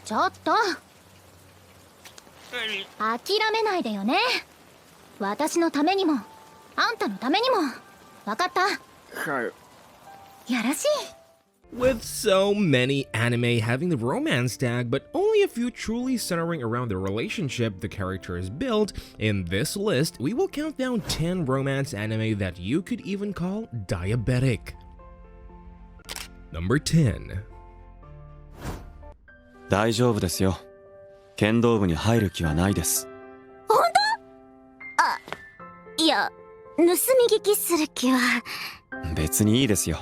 ちょっと諦めないでよね。私のためにもあんたのためにも。わかった？はい。よろしい。 With so many anime having the romance tag, but only a few truly centering around the relationship the characters build, in this list, we will count down 10 romance anime that you could even call diabetic. Number 10. 大丈夫ですよ。剣道部に入る気はないです。本当？あ、いや、盗み聞きする気は。別にいいですよ。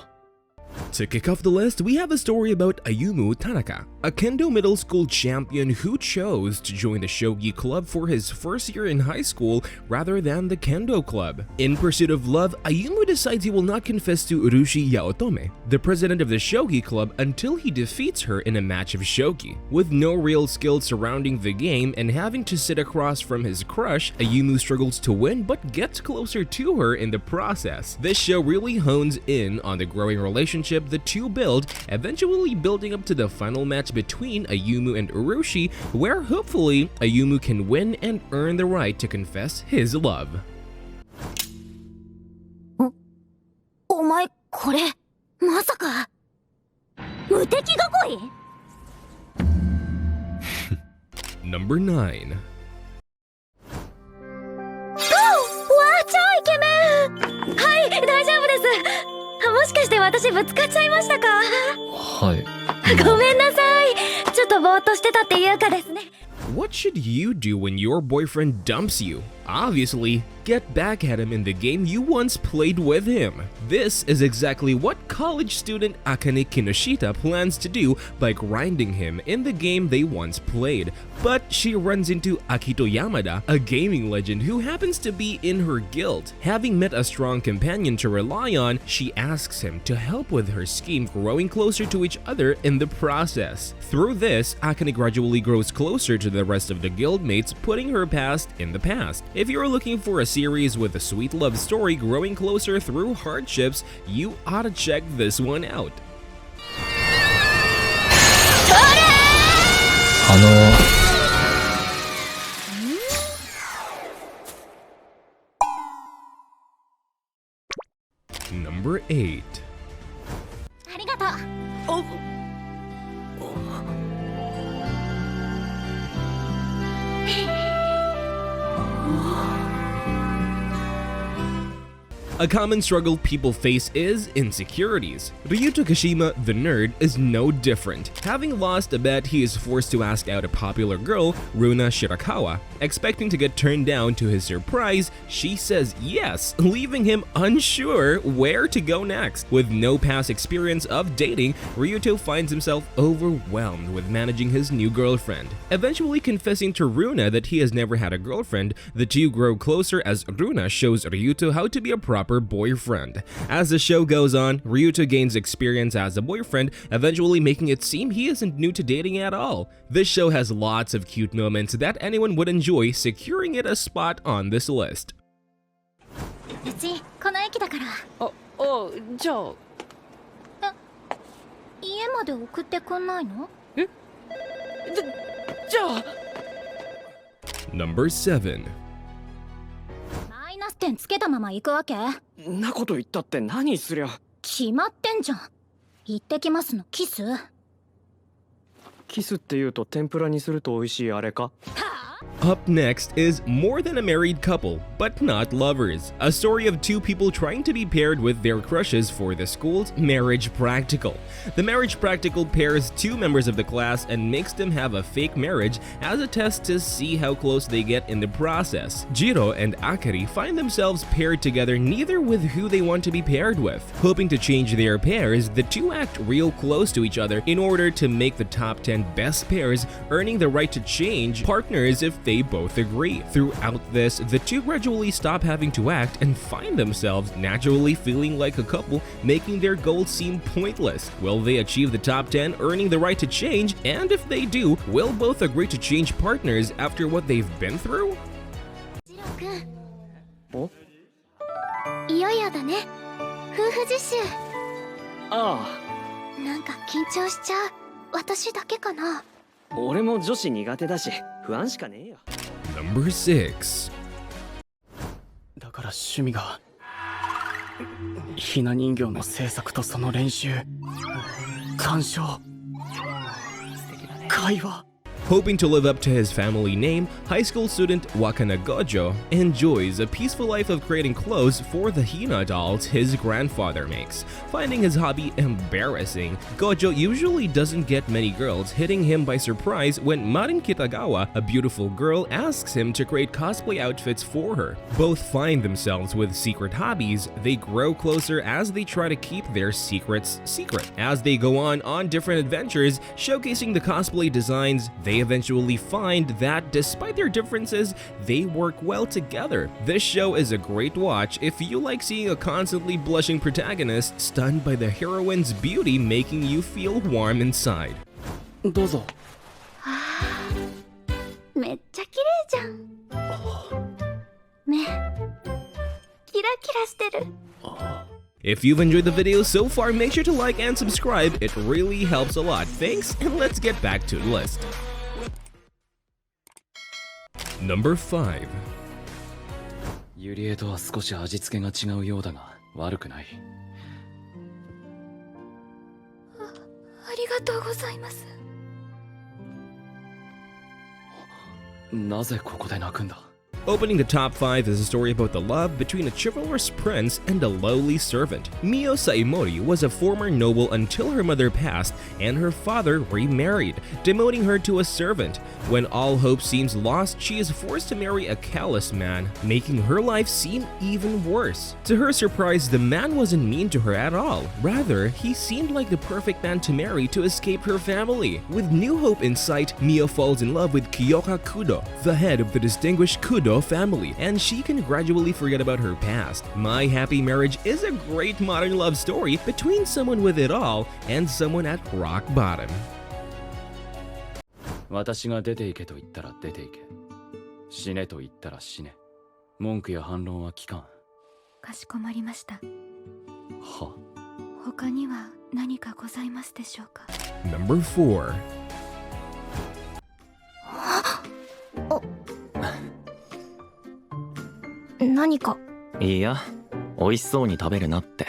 To kick off the list, we have a story about Ayumu Tanaka, a kendo middle school champion who chose to join the shogi club for his first year in high school rather than the kendo club. In pursuit of love, Ayumu decides he will not confess to Urushi Yaotome, the president of the shogi club, until he defeats her in a match of shogi. With no real skill surrounding the game and having to sit across from his crush, Ayumu struggles to win but gets closer to her in the process. This show really hones in on the growing relationship the two build, eventually building up to the final match between Ayumu and Urushi, where hopefully Ayumu can win and earn the right to confess his love. お前これまさか無敵囲い？ Number 9. わあ、超イケメン。はい、大丈夫です。もしかして私ぶつかっちゃいましたか？はい。ごめんなさい。ちょっとぼーっとしてたっていうかですね。 What should you do when your boyfriend dumps you? Obviously, get back at him in the game you once played with him. This is exactly what college student Akane Kinoshita plans to do by grinding him in the game they once played. But she runs into Akito Yamada, a gaming legend who happens to be in her guild. Having met a strong companion to rely on, she asks him to help with her scheme, growing closer to each other in the process. Through this, Akane gradually grows closer to the rest of the guildmates, putting her past in the past. If you're looking for a series with a sweet love story growing closer through hardships, you ought to check this one out. Number 8. ありがとう。A common struggle people face is insecurities. Ryuto Kashima, the nerd, is no different. Having lost a bet, he is forced to ask out a popular girl, Runa Shirakawa. Expecting to get turned down, to his surprise, she says yes, leaving him unsure where to go next. With no past experience of dating, Ryuto finds himself overwhelmed with managing his new girlfriend. Eventually confessing to Runa that he has never had a girlfriend, the two grow closer as Runa shows Ryuto how to be a proper boyfriend. As the show goes on, Ryuto gains experience as a boyfriend, eventually making it seem he isn't new to dating at all. This show has lots of cute moments that anyone would enjoy, securing it a spot on this list. うちこの駅だから。じゃあ。家まで送ってくんないの？じゃあ。Number 7. マイナス点つけたまま行くわけ？なこと言ったって何すりゃ。決まってんじゃん。行ってきますのキス？キスって言うと天ぷらにすると美味しいあれか？ Up next is More Than a Married Couple, But Not Lovers, a story of two people trying to be paired with their crushes for the school's marriage practical. The marriage practical pairs two members of the class and makes them have a fake marriage as a test to see how close they get in the process. Jiro and Akari find themselves paired together, neither with who they want to be paired with. Hoping to change their pairs, the two act real close to each other in order to make the top 10 best pairs, earning the right to change partners if they both agree. Throughout this, the two gradually stop having to act and find themselves naturally feeling like a couple, making their goals seem pointless. Will they achieve the top 10, earning the right to change? And if they do, will both agree to change partners after what they've been through? ジローくん、お？いよいよだね。夫婦実習。ああ。なんか緊張しちゃう。私だけかな。俺も女子苦手だし不安しかねえよ。 Number 6. だから趣味がひな人形の制作とその練習、鑑賞、会話。 Hoping to live up to his family name, high school student Wakana Gojo enjoys a peaceful life of creating clothes for the Hina dolls his grandfather makes. Finding his hobby embarrassing, Gojo usually doesn't get many girls, hitting him by surprise when Marin Kitagawa, a beautiful girl, asks him to create cosplay outfits for her. Both find themselves with secret hobbies. They grow closer as they try to keep their secrets secret. As they go on different adventures, showcasing the cosplay designs, they eventually find that despite their differences, they work well together. This show is a great watch if you like seeing a constantly blushing protagonist stunned by the heroine's beauty, making you feel warm inside. どうぞ。めっちゃ綺麗じゃん。目キラキラしてる。 If you've enjoyed the video so far, make sure to like and subscribe. It really helps a lot. Thanks, and let's get back to the list. Number 5. ユリエとは少し味付けが違うようだが悪くない。ありがとうございます。なぜここで泣くんだ。 Opening the top 5 is a story about the love between a chivalrous prince and a lowly servant. Mio Saimori was a former noble until her mother passed and her father remarried, demoting her to a servant. When all hope seems lost, she is forced to marry a callous man, making her life seem even worse. To her surprise, the man wasn't mean to her at all. Rather, he seemed like the perfect man to marry to escape her family. With new hope in sight, Mio falls in love with Kyoka Kudo, the head of the distinguished Kudo family, and she can gradually forget about her past. My Happy Marriage is a great modern love story between someone with it all and someone at rock bottom. 私が出て行けと言ったら出て行け。死ねと言ったら死ね。文句や反論は聞かん。かしこまりました。は。他には何かございますでしょうか。 Number 4. 何か。いや、美味しそうに食べるなって。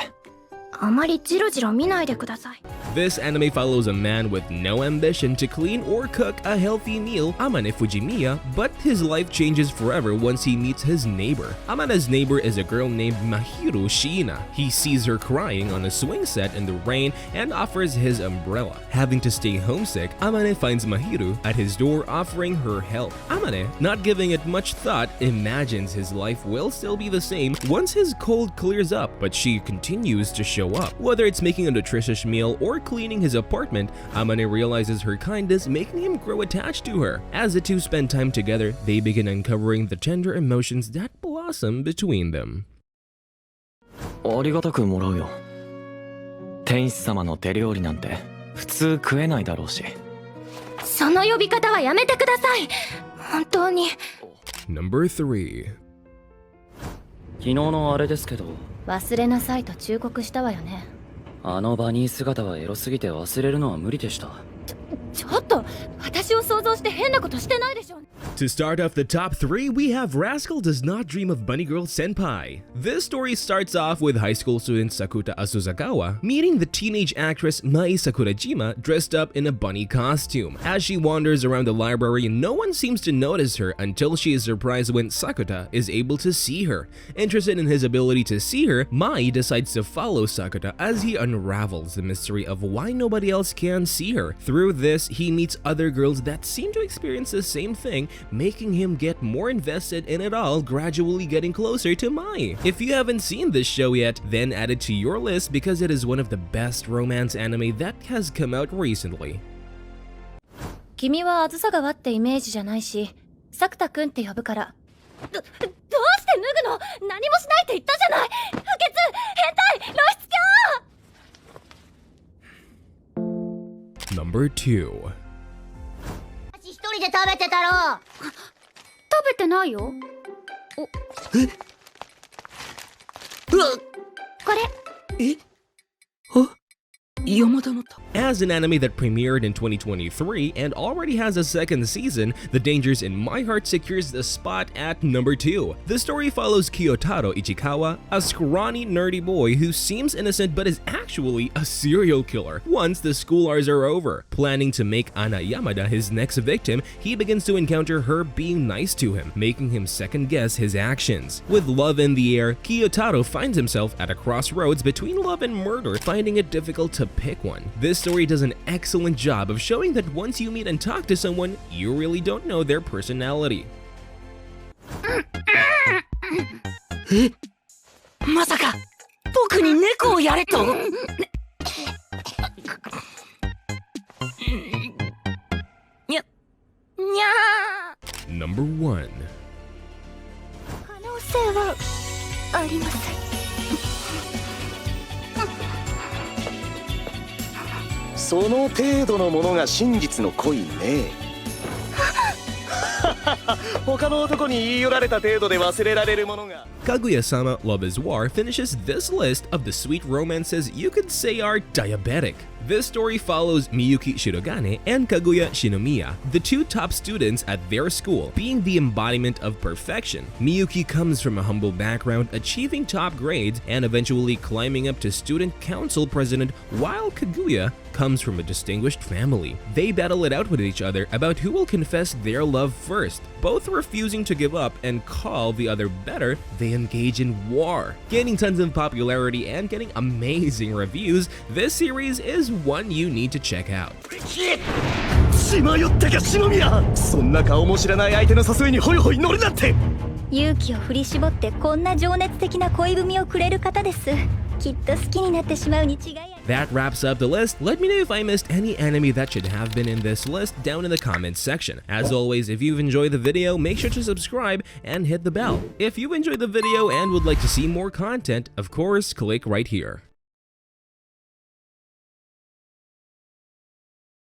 あまりジロジロ見ないでください。 This anime follows a man with no ambition to clean or cook a healthy meal, Amane Fujimiya, but his life changes forever once he meets his neighbor. Amane's neighbor is a girl named Mahiru Shiina. He sees her crying on a swing set in the rain and offers his umbrella. Having to stay homesick, Amane finds Mahiru at his door offering her help. Amane, not giving it much thought, imagines his life will still be the same once his cold clears up, but she continues to show up. Whether it's making a nutritious meal or cleaning his apartment, Amane realizes her kindness, making him grow attached to her. As the two spend time together, they begin uncovering the tender emotions that blossom between them. ありがたくもらうよ。天使様の手料理なんて普通食えないだろうし。その呼び方はやめてください。本当に。 Number 3. 昨日のあれですけど。忘れなさいと忠告したわよね。あのバニー姿はエロすぎて忘れるのは無理でした。ちょっと私を想像して変なことしてないでしょ。 To start off the top 3, we have Rascal Does Not Dream of Bunny Girl Senpai. This story starts off with high school student Sakuta Asuzagawa meeting the teenage actress Mai Sakurajima dressed up in a bunny costume. As she wanders around the library, no one seems to notice her until she is surprised when Sakuta is able to see her. Interested in his ability to see her, Mai decides to follow Sakuta as he unravels the mystery of why nobody else can see her. Through this, he meets other girls that seem to experience the same thing, making him get more invested in it all, gradually getting closer to Mai. If you haven't seen this show yet, then add it to your list because it is one of the best romance anime that has come out recently. 君はあずさ川ってイメージじゃないし、サクタくんって呼ぶから。どうして脱ぐの？何もしないって言ったじゃない。不潔、変態、露出狂。 Number 2. 一人で食べてたろ。食べてないよ。これ。As an anime that premiered in 2023 and already has a second season, The Dangers in My Heart secures the spot at number 2. The story follows Kiyotaro Ichikawa, a scrawny, nerdy boy who seems innocent but is actually a serial killer. Once the school hours are over, planning to make Ana Yamada his next victim, he begins to encounter her being nice to him, making him second-guess his actions. With love in the air, Kiyotaro finds himself at a crossroads between love and murder, finding it difficult to pick one. This story does an excellent job of showing that once you meet and talk to someone, you really don't know their personality. まさか僕に猫をやれとにゃー Number 1. 可能性はありません。その程度のものが真実の恋ね。他の男に言い寄られた程度で忘れられるものが。Kaguya-sama Love is War finishes this list of the sweet romances you could say are diabetic. This story follows Miyuki Shirogane and Kaguya Shinomiya, the two top students at their school, being the embodiment of perfection. Miyuki comes from a humble background, achieving top grades and eventually climbing up to student council president, while Kaguya comes from a distinguished family. They battle it out with each other about who will confess their love first. Both refusing to give up and call the other better, they engage in war. Gaining tons of popularity and getting amazing reviews, this series is one you need to check out. 血迷ったか篠宮、そんな顔も知らない相手の誘いにホイホイ乗るなんて。勇気を振り絞ってこんな情熱的な恋文をくれる方です。きっと好きになってしまうに違いあり。 That wraps up the list. Let me know if I missed any anime that should have been in this list down in the comments section. As always, if you've enjoyed the video, make sure to subscribe and hit the bell. If you enjoyed the video and would like to see more content, of course, click right here.